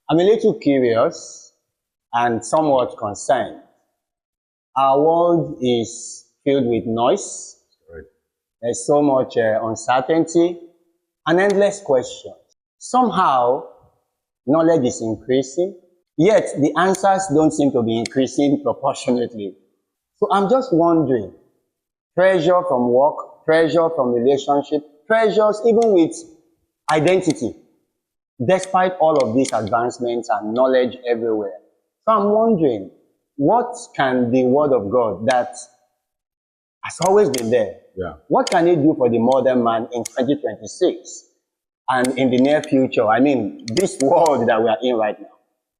I'm a little curious and somewhat concerned. Our world is filled with noise. Right. There's so much uncertainty and endless questions. Somehow, knowledge is increasing, yet the answers don't seem to be increasing proportionately. So I'm just wondering, pressure from work, pressure from relationship, pressures even with identity, despite all of these advancements and knowledge everywhere. So I'm wondering, what can the Word of God that has always been there, what can it do for the modern man in 2026 and in the near future? I mean, this world that we are in right now.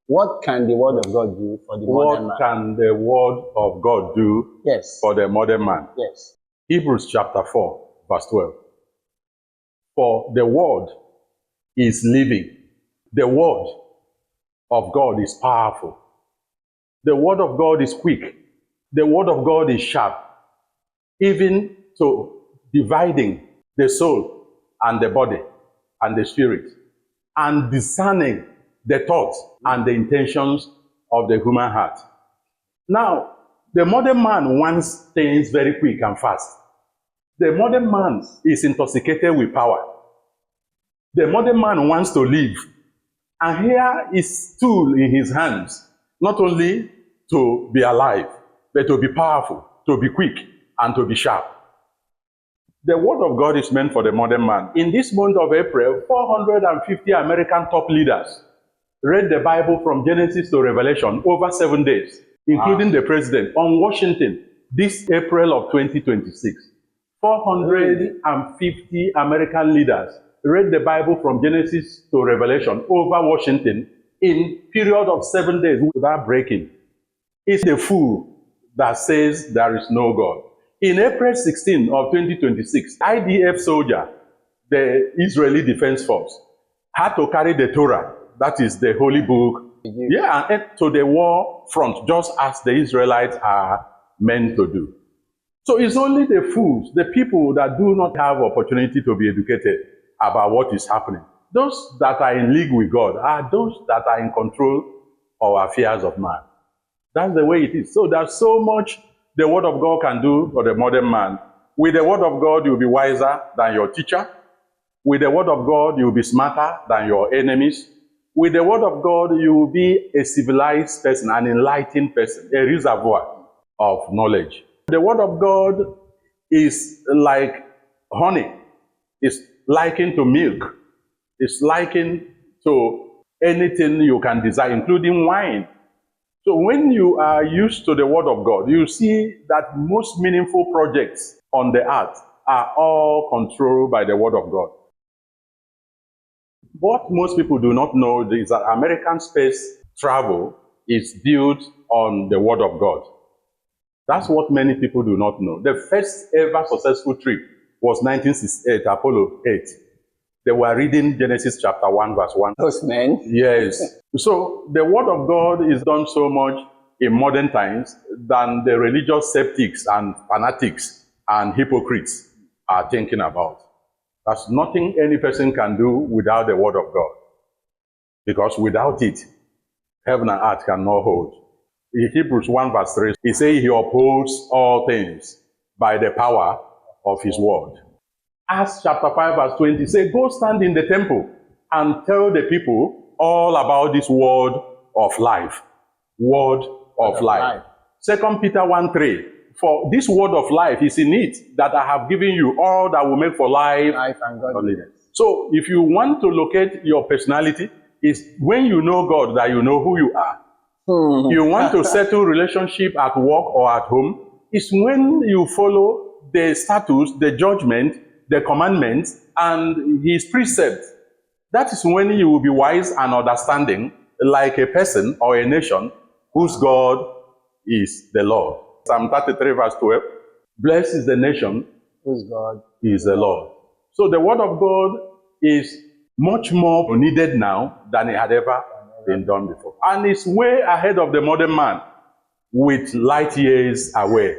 What can the Word of God do for the modern man? What can the Word of God do for the modern man? Yes. Hebrews chapter 4, verse 12. For the Word is living. The Word of God is powerful. The Word of God is quick. The Word of God is sharp, even to dividing the soul and the body and the spirit, and discerning the thoughts and the intentions of the human heart. Now, the modern man wants things very quick and fast. The modern man is intoxicated with power. The modern man wants to live. And here is tool in his hands, not only to be alive, but to be powerful, to be quick, and to be sharp. The Word of God is meant for the modern man. In this month of April, 450 American top leaders read the Bible from Genesis to Revelation over 7 days, including the president, on Washington, this April of 2026. 450 American leaders read the Bible from Genesis to Revelation over Washington in period of 7 days without breaking. It's the fool that says there is no God. In April 16 of 2026, IDF soldier, the Israeli Defense Force, had to carry the Torah, that is the holy book, and to the war front, just as the Israelites are meant to do. So it's only the fools, the people that do not have opportunity to be educated about what is happening. Those that are in league with God are those that are in control of affairs of man. That's the way it is. So there's so much the Word of God can do for the modern man. With the Word of God, you'll be wiser than your teacher. With the Word of God, you'll be smarter than your enemies. With the Word of God, you will be a civilized person, an enlightened person, a reservoir of knowledge. The Word of God is like honey. It's likened to milk. It's likened to anything you can desire, including wine. So when you are used to the Word of God, you see that most meaningful projects on the earth are all controlled by the Word of God. What most people do not know is that American space travel is built on the Word of God. That's what many people do not know. The first ever successful trip was 1968, Apollo 8. They were reading Genesis chapter 1, verse 1. Those men? Yes. So the Word of God is done so much in modern times than the religious skeptics and fanatics and hypocrites are thinking about. There's nothing any person can do without the Word of God. Because without it, heaven and earth cannot hold. In Hebrews 1 verse 3, he says he upholds all things by the power of his word. Acts chapter 5 verse 20 say, go stand in the temple and tell the people all about this word of life. Word of life. 2 Peter 1:3, for this word of life is in it, that I have given you all that will make for life and godliness. So if you want to locate your personality, it's when you know God that you know who you are. You want to settle relationship at work or at home, it's when you follow the statutes, the judgment, the commandments, and his precepts. That is when you will be wise and understanding, like a person or a nation whose God is the Lord. Psalm 33 verse 12, blessed is the nation whose God is the Lord. So the Word of God is much more needed now than it had ever been done before. And it's way ahead of the modern man with light years away.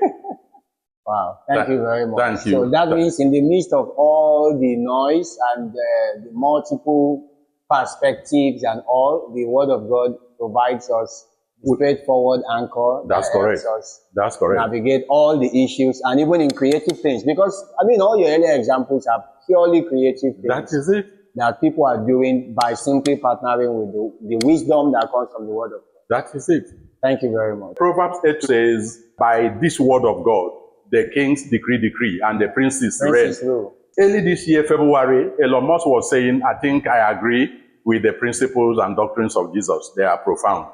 Wow, thank you very much. Thank you. So that means in the midst of all the noise and the multiple perspectives and all, the Word of God provides us a straightforward anchor That's that correct. helps us That's correct. navigate all the issues, and even in creative things. Because, I mean, all your earlier examples are purely creative things That is it. that people are doing by simply partnering with the wisdom that comes from the Word of God. That is it. Thank you very much. Proverbs 8 says, by this word of God, the kings decree, and the princes reign. Princess Rule. Early this year, February, Elon Musk was saying, I think I agree with the principles and doctrines of Jesus. They are profound.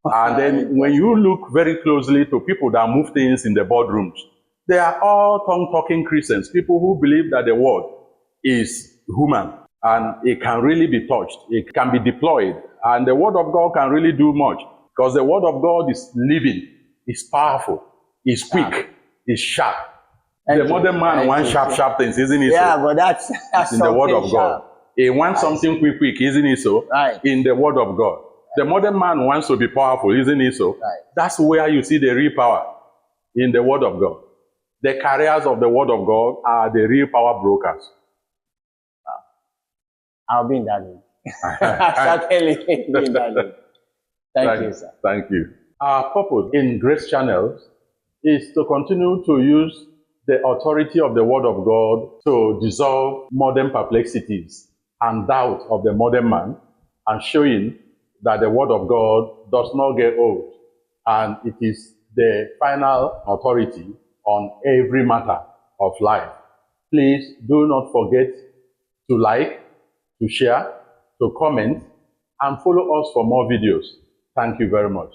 And then when you look very closely to people that move things in the boardrooms, they are all tongue-talking Christians, people who believe that the word is human and it can really be touched, it can be deployed, and the word of God can really do much because the word of God is living, is powerful, is quick, is sharp. The modern man wants sharp things, isn't it? Yeah, so? but that's In the word of sharp. God. He wants something quick, isn't it so? Right. In the word of God. The modern man wants to be powerful, isn't it so? Right. That's where you see the real power, in the word of God. The carriers of the word of God are the real power brokers. I'll be in that room. Certainly be in that room. Thank you, sir. Thank you. Our purpose in Grace Channels is to continue to use the authority of the word of God to dissolve modern perplexities and doubt of the modern man, and showing that the word of God does not get old, and it is the final authority on every matter of life. Please do not forget to like, to share, to comment, and follow us for more videos. Thank you very much.